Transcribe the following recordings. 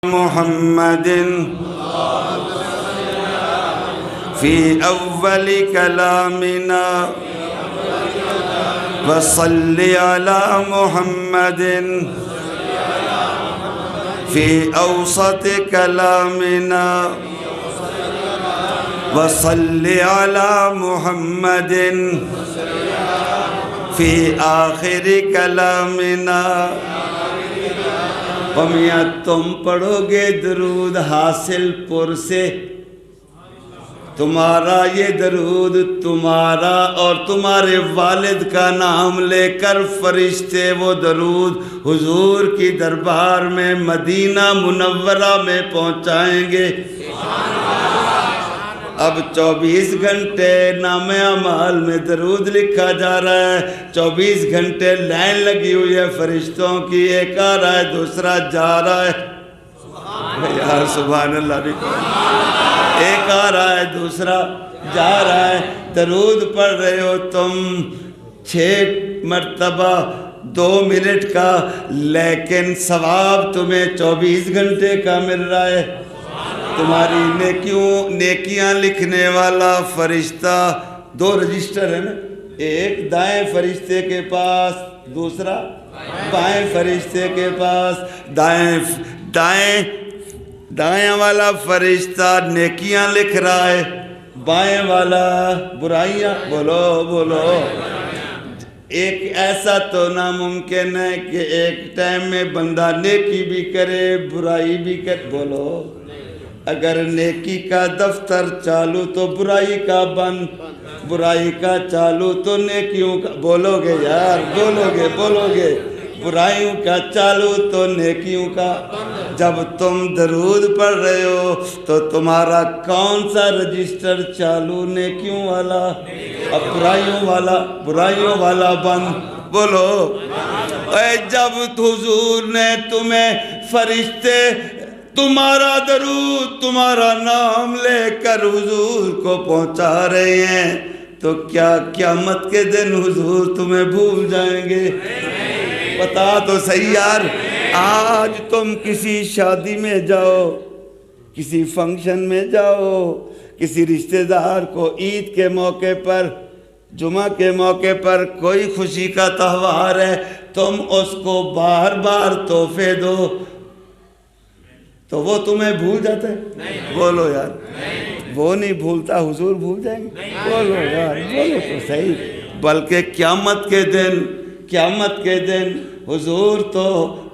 محمد فی اول کلامنا وصل علی محمد فی اوسط کلامنا وصل علی محمد فی آخر کلامنا۔ میاں تم پڑھو گے درود حاصل پور سے، تمہارا یہ درود تمہارا اور تمہارے والد کا نام لے کر فرشتے وہ درود حضور کی دربار میں مدینہ منورہ میں پہنچائیں گے۔ اب 24 گھنٹے نام اعمال میں درود لکھا جا رہا ہے، 24 گھنٹے لائن لگی ہوئی ہے فرشتوں کی، ایک آ رہا ہے دوسرا جا رہا ہے۔ یار سبحان اللہ بھی ایک آ رہا ہے دوسرا جا رہا ہے۔ درود پڑھ رہے ہو تم 6 مرتبہ 2 منٹ کا، لیکن ثواب تمہیں 24 گھنٹے کا مل رہا ہے۔ تمہاری نیکیاں لکھنے والا فرشتہ 2 رجسٹر ہے نا، ایک دائیں فرشتے کے پاس، دوسرا بائیں فرشتے کے پاس۔ دائیں والا فرشتہ نیکیاں لکھ رہا ہے، بائیں والا برائیاں۔ بولو ایک ایسا تو ناممکن ہے کہ ایک ٹائم میں بندہ نیکی بھی کرے برائی بھی کرے۔ بولو اگر نیکی کا دفتر چالو تو برائی کا بند، برائی کا چالو تو نیکیوں کا۔ بولو گے یار، بولو گے برائیوں کا چالو تو نیکیوں کا۔ جب تم درود پڑھ رہے ہو تو تمہارا کون سا رجسٹر چالو؟ نیکیوں والا، اب برائیوں والا بند۔ بولو اے جب حضور نے تمہیں فرشتے تمہارا درود تمہارا نام لے کر حضور کو پہنچا رہے ہیں تو کیا قیامت کے دن حضور تمہیں بھول جائیں گے؟ بتا تو صحیح یار۔ آج تم کسی شادی میں جاؤ، کسی فنکشن میں جاؤ، کسی رشتہ دار کو عید کے موقع پر، جمعہ کے موقع پر، کوئی خوشی کا تہوار ہے، تم اس کو بار بار تحفے دو تو وہ تمہیں بھول جاتا ہے؟ بولو یار، وہ نہیں بھولتا، حضور بھول جائیں گے؟ بولو یار، بولو تو صحیح۔ بلکہ قیامت کے دن حضور تو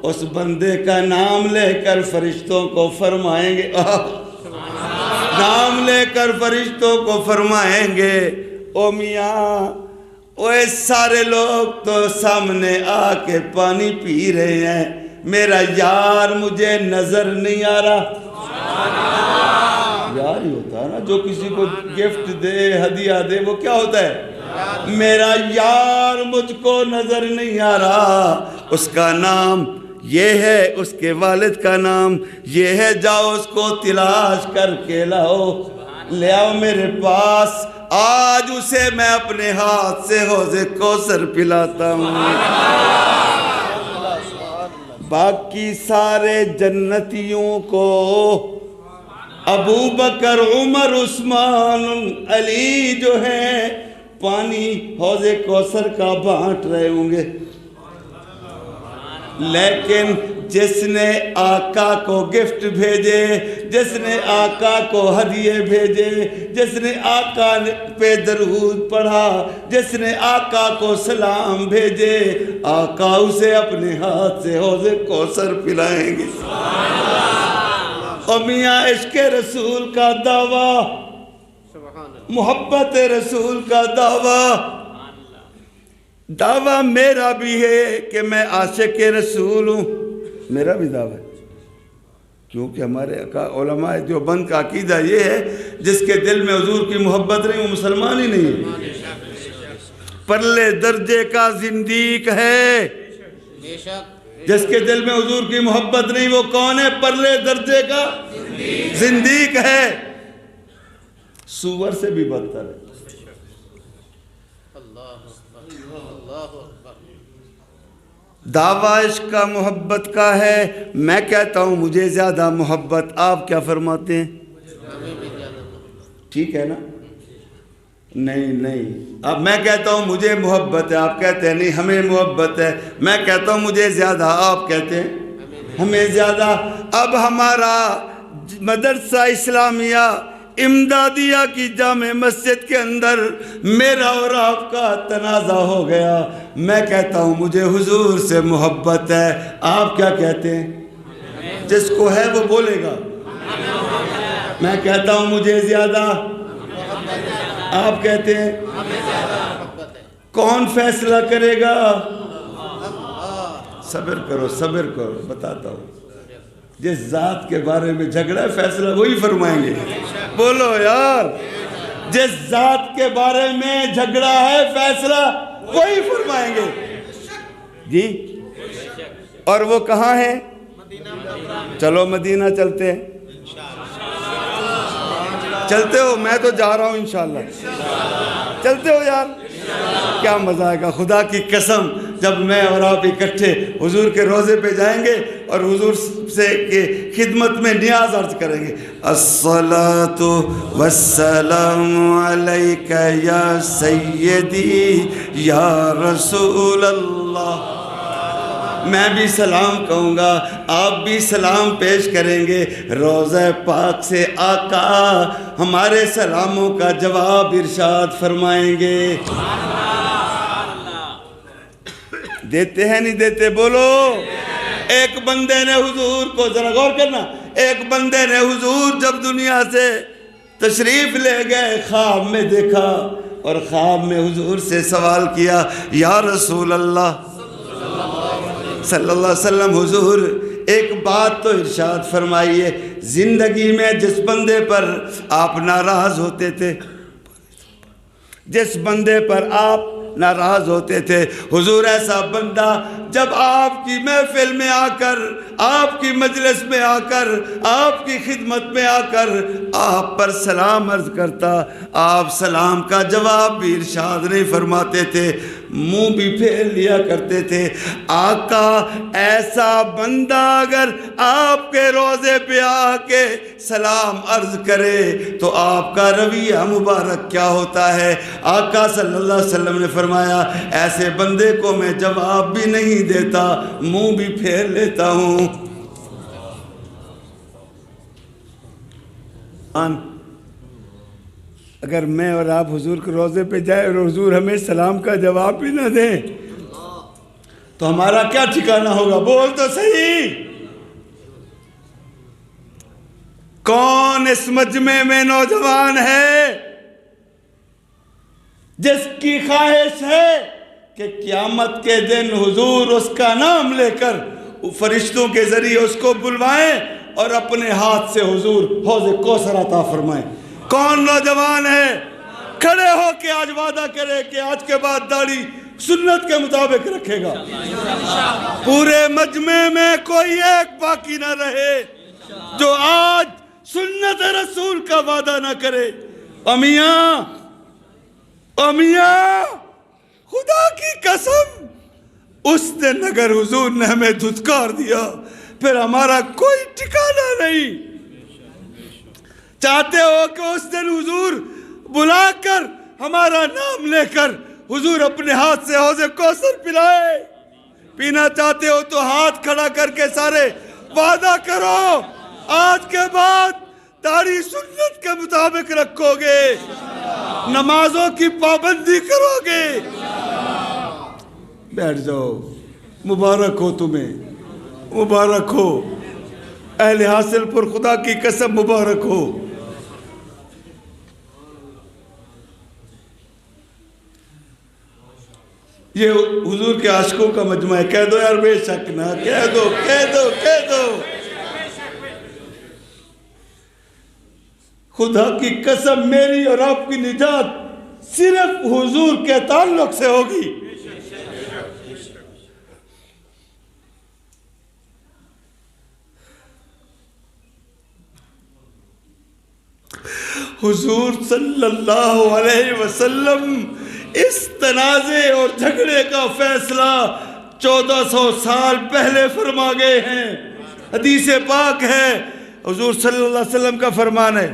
اس بندے کا نام لے کر فرشتوں کو فرمائیں گے، نام لے کر فرشتوں کو فرمائیں گے، او میاں وہ سارے لوگ تو سامنے آ کے پانی پی رہے ہیں، میرا یار مجھے نظر نہیں آ رہا۔ یار ہی ہوتا ہے نا جو کسی کو گفٹ دے، ہدیہ دے، وہ کیا ہوتا ہے؟ میرا یار مجھ کو نظر نہیں آ رہا۔ اس کا نام یہ ہے، اس کے والد کا نام یہ ہے، جاؤ اس کو تلاش کر کے لاؤ، لے آؤ میرے پاس، آج اسے میں اپنے ہاتھ سے حوض کوثر پلاتا ہوں۔ باقی سارے جنتیوں کو ابو بکر عمر عثمان علی جو ہے پانی حوض کوثر کا بانٹ رہے ہوں گے، لیکن جس نے آقا کو گفٹ بھیجے، جس نے آقا کو ہدیے بھیجے، جس نے آقا پہ درود پڑھا، جس نے آقا کو سلام بھیجے، آقا اسے اپنے ہاتھ سے حوض کوثر پلائیں گے۔ اور میاں عشق رسول کا دعویٰ، محبت رسول کا دعویٰ میرا بھی ہے کہ میں عاشق رسول ہوں، میرا بھی دعویٰ ہے، کیونکہ ہمارے علماء دیوبند کا عقیدہ یہ ہے جس کے دل میں حضور کی محبت نہیں وہ مسلمان ہی نہیں ہے، پرلے درجے کا زندیق ہے۔ جس کے دل میں حضور کی محبت نہیں وہ کون ہے؟ پرلے درجے کا زندیق ہے، سور سے بھی بدتر ہے۔ دعویٰ عشق کا محبت کا ہے، میں کہتا ہوں مجھے زیادہ محبت، آپ کیا فرماتے ہیں؟ ٹھیک ہے نا؟ نہیں اب میں کہتا ہوں مجھے محبت ہے، آپ کہتے ہیں نہیں ہمیں محبت ہے، میں کہتا ہوں مجھے زیادہ، آپ کہتے ہیں ہمیں زیادہ۔ اب ہمارا مدرسہ اسلامیہ امدادیہ کی جامع مسجد کے اندر میرا اور آپ کا تنازع ہو گیا، میں کہتا ہوں مجھے حضور سے محبت ہے، آپ کیا کہتے ہیں؟ جس کو ہے وہ بولے گا۔ میں کہتا ہوں مجھے زیادہ، آپ کہتے ہیں کون فیصلہ کرے گا؟ صبر کرو بتاتا ہوں۔ جس ذات کے بارے میں جھگڑا ہے فیصلہ وہی فرمائیں گے، بولو یار، جس ذات کے بارے میں جھگڑا ہے فیصلہ وہی فرمائیں گے جی۔ اور وہ کہاں ہے؟ چلو مدینہ چلتے ہیں، چلتے ہو؟ میں تو جا رہا ہوں انشاءاللہ، چلتے ہو یار؟ کیا مزہ آئے گا، خدا کی قسم جب میں اور آپ اکٹھے حضور کے روضے پہ جائیں گے اور حضور سے خدمت میں نیاز عرض کریں گے، الصلاۃ والسلام علیک یا سیدی یا رسول اللہ۔ میں بھی سلام کہوں گا، آپ بھی سلام پیش کریں گے، روضہ پاک سے آقا ہمارے سلاموں کا جواب ارشاد فرمائیں گے۔ دیتے ہیں نہیں دیتے؟ بولو۔ ایک بندے نے حضور کو، ذرا غور کرنا، ایک بندے نے حضور جب دنیا سے تشریف لے گئے خواب میں دیکھا، اور خواب میں حضور سے سوال کیا، یا رسول اللہ صلی اللہ علیہ وسلم، حضور ایک بات تو ارشاد فرمائیے، زندگی میں جس بندے پر آپ ناراض ہوتے تھے، جس بندے پر آپ ناراض ہوتے تھے، حضور ایسا بندہ جب آپ کی محفل میں آ کر، آپ کی مجلس میں آ کر، آپ کی خدمت میں آ کر آپ پر سلام عرض کرتا، آپ سلام کا جواب بھی ارشاد نہیں فرماتے تھے، منہ بھی پھیر لیا کرتے تھے۔ آقا ایسا بندہ اگر آپ کے روضے پہ آ کے سلام عرض کرے تو آپ کا رویہ مبارک کیا ہوتا ہے؟ آقا صلی اللہ علیہ وسلم نے فرمایا، ایسے بندے کو میں جواب بھی نہیں دیتا، منہ بھی پھیر لیتا ہوں۔ اگر میں اور آپ حضور کے روضے پہ جائیں اور حضور ہمیں سلام کا جواب بھی نہ دیں تو ہمارا کیا ٹھکانہ ہوگا؟ بول تو صحیح۔ کون اس مجمع میں نوجوان ہے جس کی خواہش ہے کہ قیامت کے دن حضور اس کا نام لے کر فرشتوں کے ذریعے اس کو بلوائیں اور اپنے ہاتھ سے حضور حوض کوثر عطا فرمائیں؟ کون نوجوان ہے کھڑے ہو کے آج وعدہ کرے کہ آج کے بعد داڑھی سنت کے مطابق رکھے گا؟ پورے مجمع میں کوئی ایک باقی نہ رہے جو آج سنت رسول کا وعدہ نہ کرے۔ امیاں خدا کی قسم، اس دن اگر حضور نے ہمیں دھتکار دیا پھر ہمارا کوئی ٹھکانہ نہیں۔ چاہتے ہو کہ اس دن حضور بلا کر ہمارا نام لے کر حضور اپنے ہاتھ سے حوض کوثر پلائے؟ پینا چاہتے ہو تو ہاتھ کھڑا کر کے سارے وعدہ کرو، آج کے بعد داڑھی سنت کے مطابق رکھو گے، نمازوں کی پابندی کرو گے۔ بیٹھ جاؤ، مبارک ہو تمہیں، مبارک ہو اہل حاصل پر، خدا کی قسم مبارک ہو۔ یہ حضور کے عاشقوں کا مجمع ہے، کہہ دو یار، بے شک نہ، کہہ دو کہہ دو کہہ دو۔ خدا کی قسم میری اور آپ کی نجات صرف حضور کے تعلق سے ہوگی۔ حضور صلی اللہ علیہ وسلم اس تنازع اور جھگڑے کا فیصلہ 1400 سال پہلے فرما گئے ہیں. حدیث پاک ہے, حضور صلی اللہ علیہ وسلم کا فرمان ہے,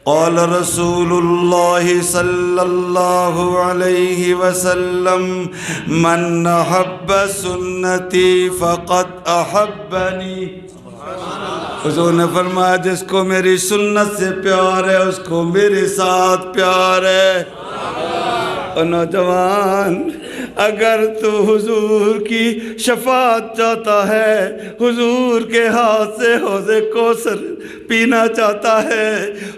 قال رسول اللہ صلی اللہ علیہ وسلم من احب سنتی فقد احبنی. حضور نے فرمایا جس کو میری سنت سے پیار ہے اس کو میرے ساتھ پیار ہے. اور نوجوان, اگر تو حضور کی شفاعت چاہتا ہے, حضور کے ہاتھ سے حوض کوثر پینا چاہتا ہے,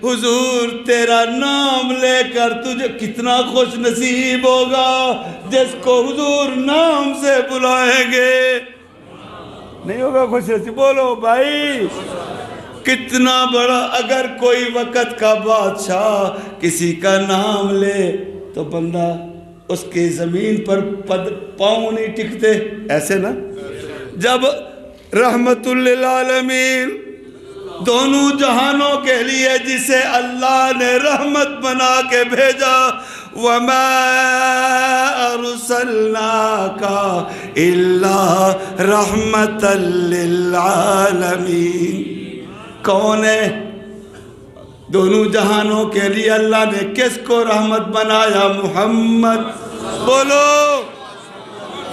حضور تیرا نام لے کر تجھے کتنا خوش نصیب ہوگا جس کو حضور نام سے بلائیں گے. نہیں ہوگا خوش نصیب؟ بولو بھائی, کتنا بڑا. اگر کوئی وقت کا بادشاہ کسی کا نام لے تو بندہ اس کی زمین پر پاؤں نہیں ٹکتے, ایسے نا. جب رحمت للعالمین دونوں جہانوں کے لیے جسے اللہ نے رحمت بنا کے بھیجا, وَمَا أَرْسَلْنَاكَ إِلَّا رَحْمَةً لِلْعَالَمِينَ. کون ہے؟ دونوں جہانوں کے لیے اللہ نے کس کو رحمت بنایا؟ محمد. بولو,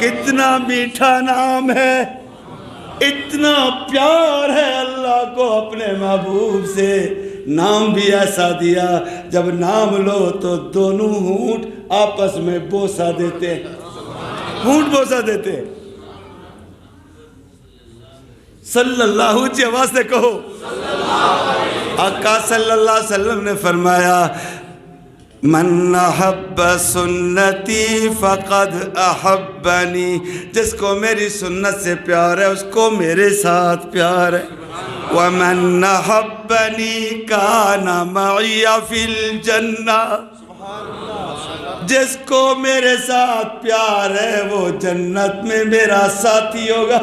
کتنا میٹھا نام ہے, اتنا پیار ہے اللہ کو اپنے محبوب سے. نام بھی ایسا دیا, جب نام لو تو دونوں ہونٹ آپس میں بوسہ دیتے, ہونٹ بوسہ دیتے. صلی اللہ اونچی آواز سے کہو. آقا صلی اللہ علیہ وسلم نے فرمایا من احب سنتی فقد احبنی. جس کو میری سنت سے پیار ہے اس کو میرے ساتھ پیار ہے. ومن احبنی کان معی فی الجنہ. جس کو میرے ساتھ پیار ہے وہ جنت میں میرا ساتھی ہوگا.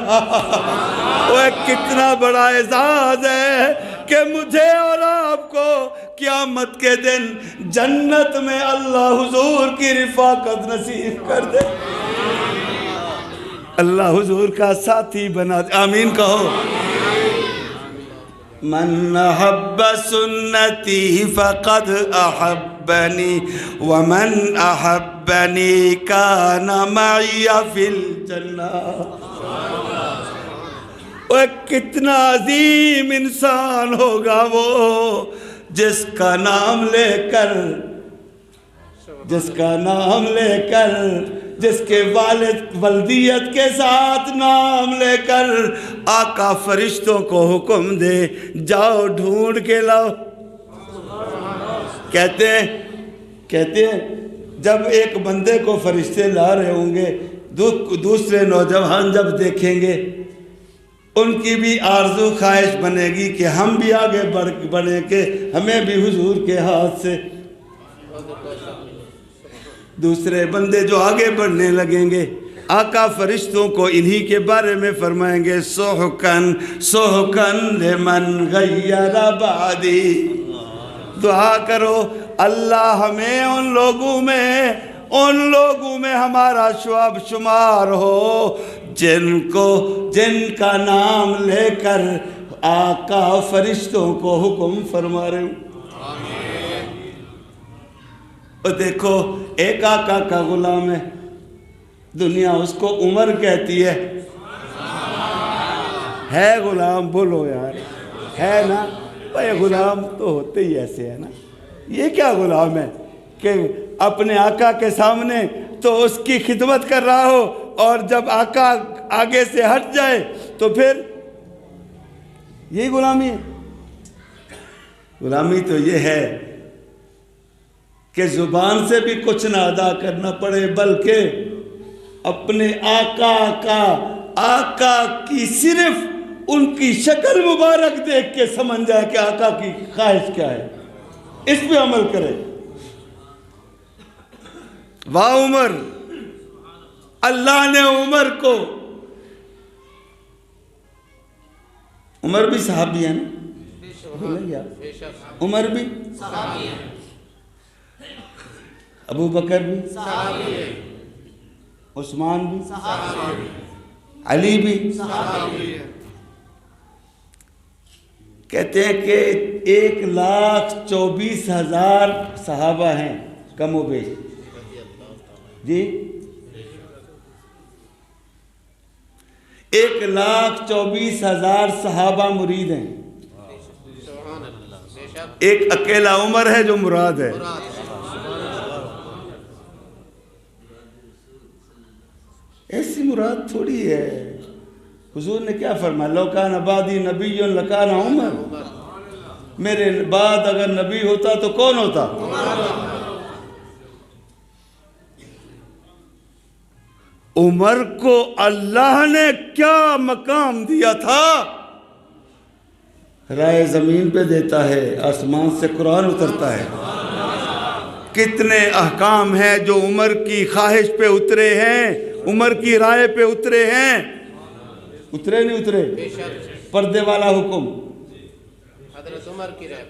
وہ کتنا بڑا اعزاز ہے کہ مجھے اور آپ کو قیامت کے دن جنت میں اللہ حضور کی رفاقت نصیب کر دے, اللہ حضور کا ساتھی بنا دے. آمین کہو. من احب سنتی فقد احبنی ومن احبنی کان معی فی الجنہ. وہ کتنا عظیم انسان ہوگا وہ جس کا نام لے کر, جس کا نام لے کر, جس کے والد ولدیت کے ساتھ نام لے کر آقا فرشتوں کو حکم دے جاؤ ڈھونڈ کے لاؤ. کہتے ہیں جب ایک بندے کو فرشتے لا رہے ہوں گے, دوسرے نوجوان جب دیکھیں گے ان کی بھی آرزو خواہش بنے گی کہ ہم بھی آگے بڑھیں کہ ہمیں بھی حضور کے ہاتھ سے. دوسرے بندے جو آگے بڑھنے لگیں گے آقا فرشتوں کو انہی کے بارے میں فرمائیں گے سحقن سحقن لمن غیر بعدی. دعا کرو اللہ ہمیں ان لوگوں میں ہمارا شعب شمار ہو جن کا نام لے کر آقا فرشتوں کو حکم فرما رہے ہوں. اور دیکھو ایک آقا کا غلام ہے, دنیا اس کو عمر کہتی ہے غلام. بولو یار, ہے نا بھائی, غلام تو ہوتے ہی ایسے ہے نا. یہ کیا غلام ہے کہ اپنے آقا کے سامنے تو اس کی خدمت کر رہا ہو اور جب آقا آگے سے ہٹ جائے تو پھر یہی غلامی ہے. غلامی تو یہ ہے کہ زبان سے بھی کچھ نہ ادا کرنا پڑے بلکہ اپنے آقا کی صرف ان کی شکل مبارک دیکھ کے سمجھ جائے کہ آقا کی خواہش کیا ہے, اس پہ عمل کرے. واہ عمر, اللہ نے عمر کو, عمر بھی صحابی ہے نا, عمر بھی صحابی ہے, ابو بکر بھی صحابی ہے, عثمان بھی، علی بھی، کہتے ہیں کہ 1,24,000 صحابہ ہیں کم و بیش جی، 1,24,000 صحابہ مرید ہیں، ایک اکیلا عمر ہے جو مراد ہے۔ ایسی مراد تھوڑی ہے۔ حضور نے کیا فرمایا؟ لو کان بعدی نبی لکان عمر، میرے بعد اگر نبی ہوتا تو کون ہوتا؟ عمر کو اللہ نے کیا مقام دیا تھا؟ رائے زمین پہ دیتا ہے، آسمان سے قرآن اترتا ہے۔ کتنے احکام ہیں جو عمر کی خواہش پہ اترے ہیں، عمر کی رائے پہ اترے ہیں، اترے نہیں اترے؟ پردے والا حکم حضرت عمر کی رائے۔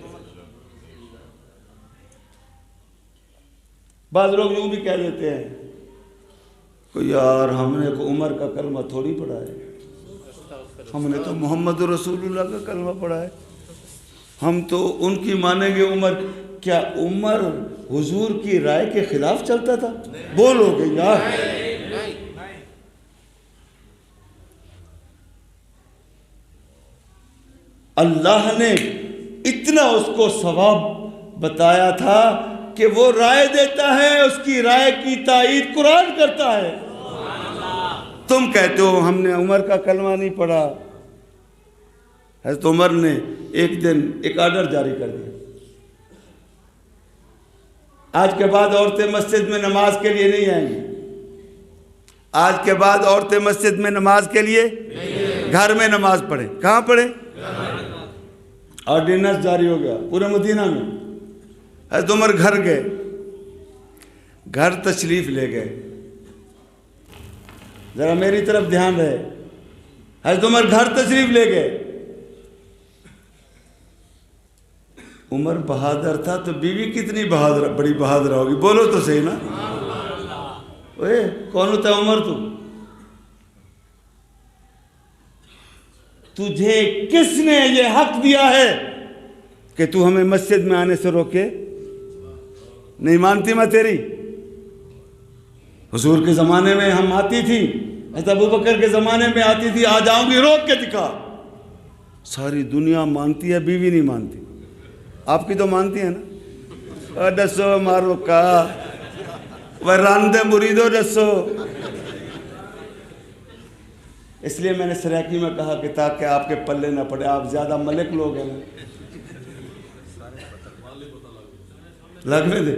بعض لوگ یوں بھی کہہ دیتے ہیں کہ یار ہم نے عمر کا کلمہ تھوڑی پڑھا ہے، ہم نے تو محمد رسول اللہ کا کلمہ پڑھا ہے، ہم تو ان کی مانیں گے عمر۔ کیا عمر حضور کی رائے کے خلاف چلتا تھا؟ بولو گے یار؟ اللہ نے اتنا اس کو ثواب بتایا تھا کہ وہ رائے دیتا ہے، اس کی رائے کی تائید قرآن کرتا ہے۔ تم کہتے ہو ہم نے عمر کا کلمہ نہیں پڑھا۔ حضرت عمر نے ایک دن ایک آرڈر جاری کر دیا، آج کے بعد عورتیں مسجد میں نماز کے لیے نہیں آئیں گی، آج کے بعد عورتیں مسجد میں نماز کے لیے گھر میں نماز پڑھیں۔ کہاں پڑھیں؟ آرڈیننس جاری ہو گیا پورے مدینہ میں۔ حضرت عمر گھر گئے، گھر تشریف لے گئے، ذرا میری طرف دھیان رہے۔ حضرت عمر گھر تشریف لے گئے۔ عمر بہادر تھا تو بیوی کتنی بڑی بہادر ہوگی؟ بولو تو صحیح نا۔ اوے کون ہوتا ہے عمر؟ تجھے کس نے یہ حق دیا ہے کہ تو ہمیں مسجد میں آنے سے روکے؟ نہیں مانتی میں تیری؟ حضور کے زمانے میں ہم آتی تھی، حضرت ابوبکر کے زمانے میں آتی تھی، آ جاؤں گی روک کے دکھا۔ ساری دنیا مانتی ہے، بیوی نہیں مانتی۔ آپ کی تو مانتی ہے نا؟ ڈسو مارو کا راندے مریدو ڈسو۔ اس لیے میں نے سریکی میں کہا کہ تاکہ آپ کے پلے نہ پڑے، آپ زیادہ ملک لوگ ہیں نا، لگ میں دے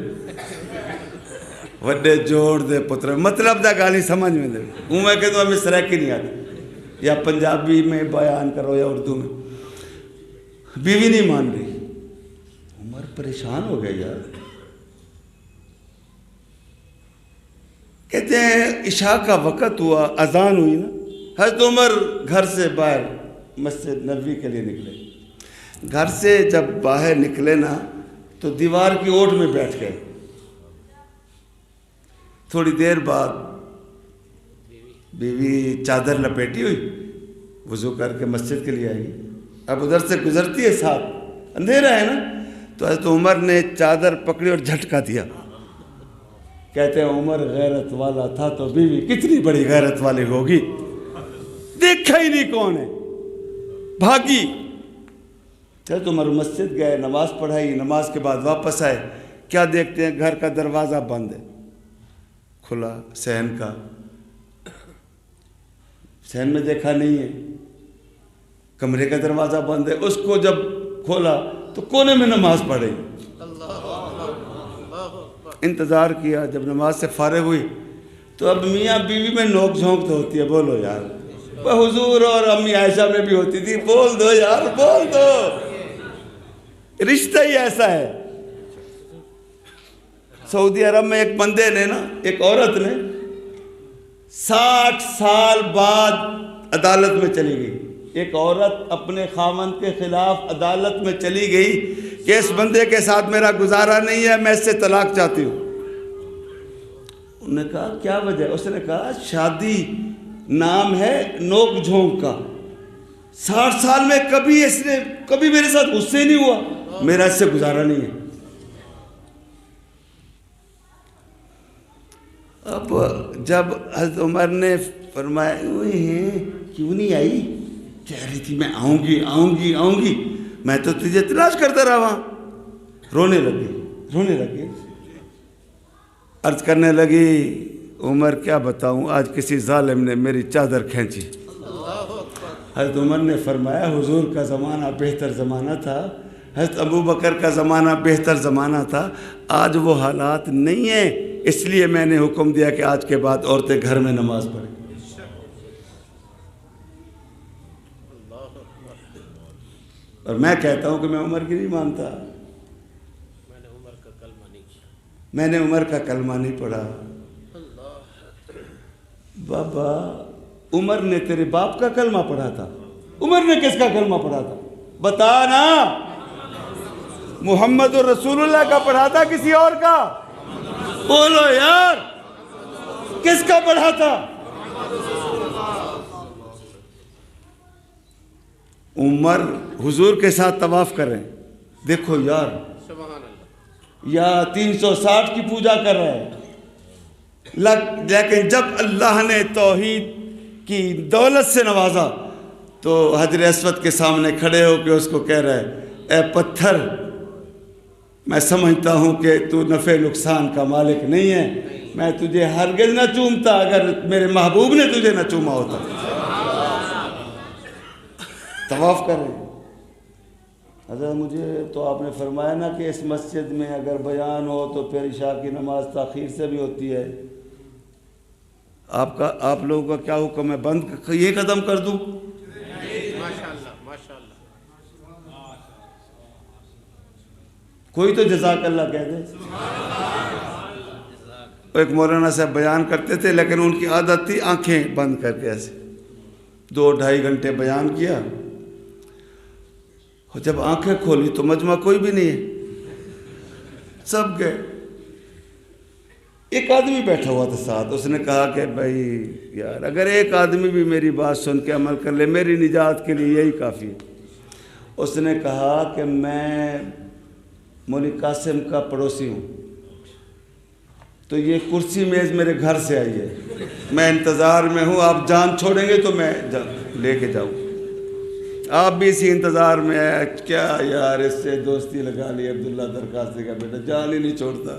وڈے جوڑ دے پتر، مطلب دا گالی سمجھ میں دے۔ ہوں میں کہتا ہوں ہمیں سریکی نہیں آتی، یا پنجابی میں بیان کرو یا اردو میں۔ بیوی نہیں مان رہی، عمر پریشان ہو گیا یار۔ کہتے ہیں عشاء کا وقت ہوا، اذان ہوئی نا، حضرت عمر گھر سے باہر مسجد نبوی کے لیے نکلے۔ گھر سے جب باہر نکلے نا تو دیوار کی اوٹ میں بیٹھ گئے۔ تھوڑی دیر بعد بیوی چادر لپیٹی ہوئی وضو کر کے مسجد کے لیے آئے گی، اب ادھر سے گزرتی ہے، ساتھ اندھیرا ہے نا، تو حضرت عمر نے چادر پکڑی اور جھٹکا دیا۔ کہتے ہیں عمر غیرت والا تھا تو بیوی کتنی بڑی غیرت والی ہوگی، دیکھا ہی نہیں کون ہے، بھاگی۔ حضرت عمر مسجد گئے، نماز پڑھائی، نماز کے بعد واپس آئے، کیا دیکھتے ہیں گھر کا دروازہ بند ہے، کھلا صحن کا، صحن میں دیکھا نہیں ہے، کمرے کا دروازہ بند ہے۔ اس کو جب کھولا تو کونے میں نماز پڑھی، انتظار کیا، جب نماز سے فارغ ہوئی تو اب میاں بیوی میں نوک جھونک تو ہوتی ہے، بولو یار، وہ حضور اور امی عائشہ میں بھی ہوتی تھی، بول دو یار بول دو، رشتہ ہی ایسا ہے۔ سعودی عرب میں ایک بندے نے نا، ایک عورت نے 60 سال بعد عدالت میں چلی گئی، ایک عورت اپنے خاوند کے خلاف عدالت میں چلی گئی کہ اس بندے کے ساتھ میرا گزارا نہیں ہے، میں اس سے طلاق چاہتی ہوں۔ انہوں نے کہا کیا وجہ ہے؟ اس نے کہا شادی نام ہے نوک جھونک کا، 60 سال میں کبھی میرے ساتھ غصے نہیں ہوا، میرا اس سے گزارا نہیں ہے۔ اب جب حضرت عمر نے فرمایا کیوں نہیں آئی؟ کہہ رہی تھی میں آؤں گی، میں تو تجھے تلاش کرتا رہا وہاں۔ رونے لگے، عرض کرنے لگی عمر کیا بتاؤں، آج کسی ظالم نے میری چادر کھینچی۔ حضرت عمر نے فرمایا حضور کا زمانہ بہتر زمانہ تھا، حضرت ابو بکر کا زمانہ بہتر زمانہ تھا، آج وہ حالات نہیں ہیں، اس لیے میں نے حکم دیا کہ آج کے بعد عورتیں گھر میں نماز پڑھیں۔ اور میں کہتا ہوں کہ میں عمر کی نہیں مانتا، میں نے عمر کا کلمہ نہیں پڑھا۔ بابا عمر نے تیرے باپ کا کلمہ پڑھا تھا، عمر نے کس کا کلمہ پڑھا تھا؟ بتا نا، محمد رسول اللہ کا پڑھا تھا کسی اور کا؟ بولو یار، کس کا پڑھا تھا؟ عمر حضور کے ساتھ طواف کر رہے ہیں، دیکھو یار، یا 360 کی پوجا کر رہے ہیں، لیکن جب اللہ نے توحید کی دولت سے نوازا تو حجر اسود کے سامنے کھڑے ہو کے اس کو کہہ رہے ہیں اے پتھر، میں سمجھتا ہوں کہ تو نفع نقصان کا مالک نہیں ہے، میں تجھے ہرگز نہ چومتا اگر میرے محبوب نے تجھے نہ چوما ہوتا۔ طواف کر رہے ہیں۔ حضرت مجھے تو آپ نے فرمایا نا کہ اس مسجد میں اگر بیان ہو تو پھر عشاء کی نماز تاخیر سے بھی ہوتی ہے، آپ لوگوں کا کیا حکم ہے؟ بند یہ قدم کر دوں؟ کوئی تو جزاک اللہ کہہ دے۔ ایک مولانا صاحب بیان کرتے تھے لیکن ان کی عادت تھی آنکھیں بند کر کے ایسے 2-2.5 گھنٹے بیان کیا، اور جب آنکھیں کھولی تو مجمع کوئی بھی نہیں ہے، سب گئے۔ ایک آدمی بیٹھا ہوا تھا ساتھ، اس نے کہا کہ بھائی یار اگر ایک آدمی بھی میری بات سن کے عمل کر لے میری نجات کے لیے یہی کافی ہے۔ اس نے کہا کہ میں مولوی قاسم کا پڑوسی ہوں، تو یہ کرسی میز میرے گھر سے آئی ہے، میں انتظار میں ہوں، آپ جان چھوڑیں گے تو میں لے کے جاؤں، آپ بھی اسی انتظار میں ہے۔ کیا یار اس سے دوستی لگا لی عبداللہ درخواستی کا بیٹا، جان ہی نہیں چھوڑتا۔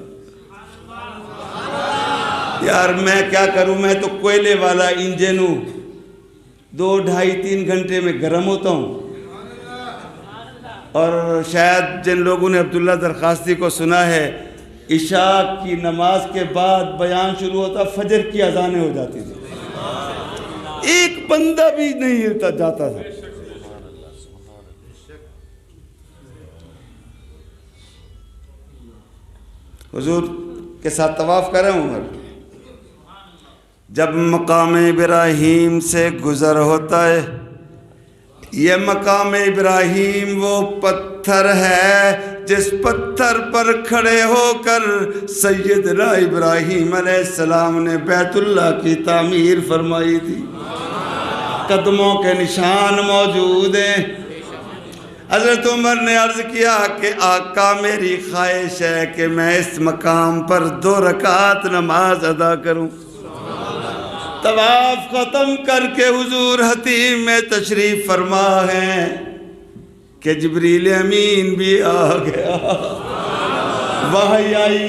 یار میں کیا کروں، میں تو کوئلے والا انجن ہوں، 2-2.5-3 گھنٹے میں گرم ہوتا ہوں۔ اور شاید جن لوگوں نے عبداللہ درخواستی کو سنا ہے، عشاء کی نماز کے بعد بیان شروع ہوتا، فجر کی اذانیں ہو جاتی تھی، ایک بندہ بھی نہیں جاتا تھا۔ حضور کے ساتھ طواف کر رہے ہیں عمر، جب مقام ابراہیم سے گزر ہوتا ہے، یہ مقام ابراہیم وہ پتھر ہے جس پتھر پر کھڑے ہو کر سیدنا ابراہیم علیہ السلام نے بیت اللہ کی تعمیر فرمائی تھی، قدموں کے نشان موجود ہیں۔ حضرت عمر نے عرض کیا کہ آقا میری خواہش ہے کہ میں اس مقام پر 2 رکعت نماز ادا کروں۔ طواف ختم کر کے حضور حتیم میں تشریف فرما ہیں کہ جبریل امین بھی آ گیا، وحی آئی۔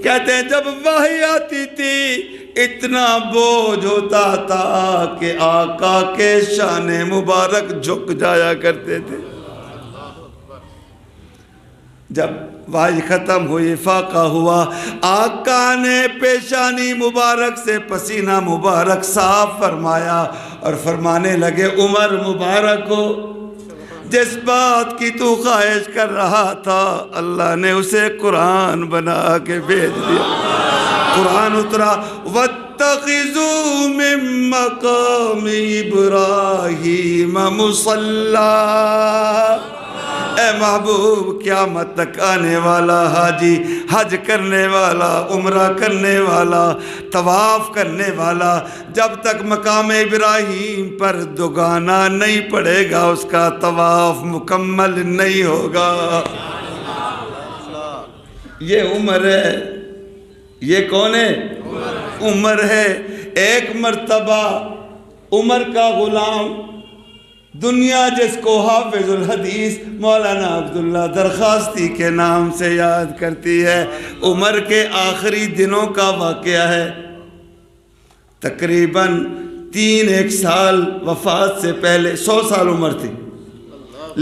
کہتے ہیں جب وحی آتی تھی اتنا بوجھ ہوتا تھا کہ آقا کے شان مبارک جھک جایا کرتے تھے۔ جب وحی ختم ہوئی، فاقہ ہوا، آقا نے پیشانی مبارک سے پسینہ مبارک صاف فرمایا اور فرمانے لگے عمر مبارک ہو، جس بات کی تو خواہش کر رہا تھا اللہ نے اسے قرآن بنا کے بھیج دیا۔ قرآن اترا، وَاتَّخِذُوا مِن مَّقَامِ إِبْرَاهِيمَ مُصَلًّى۔ اے اے محبوب قیامت تک آنے والا حاجی، حج کرنے والا، عمرہ کرنے والا، طواف کرنے والا، جب تک مقام ابراہیم پر دوگانہ نہیں پڑے گا اس کا طواف مکمل نہیں ہوگا۔ یہ عمر ہے، یہ کون ہے؟ عمر ہے۔ ایک مرتبہ عمر کا غلام، دنیا جس کو حافظ الحدیث مولانا عبداللہ درخواستی کے نام سے یاد کرتی ہے، عمر کے آخری دنوں کا واقعہ ہے۔ تقریباً 3 سال وفات سے پہلے، 100 سال عمر تھی،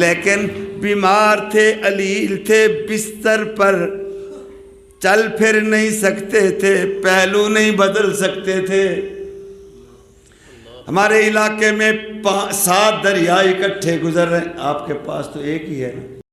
لیکن بیمار تھے، علیل تھے، بستر پر چل پھر نہیں سکتے تھے، پہلو نہیں بدل سکتے تھے۔ ہمارے علاقے میں 7 دریا اکٹھے گزر رہے ہیں، آپ کے پاس تو ایک ہی ہے نا،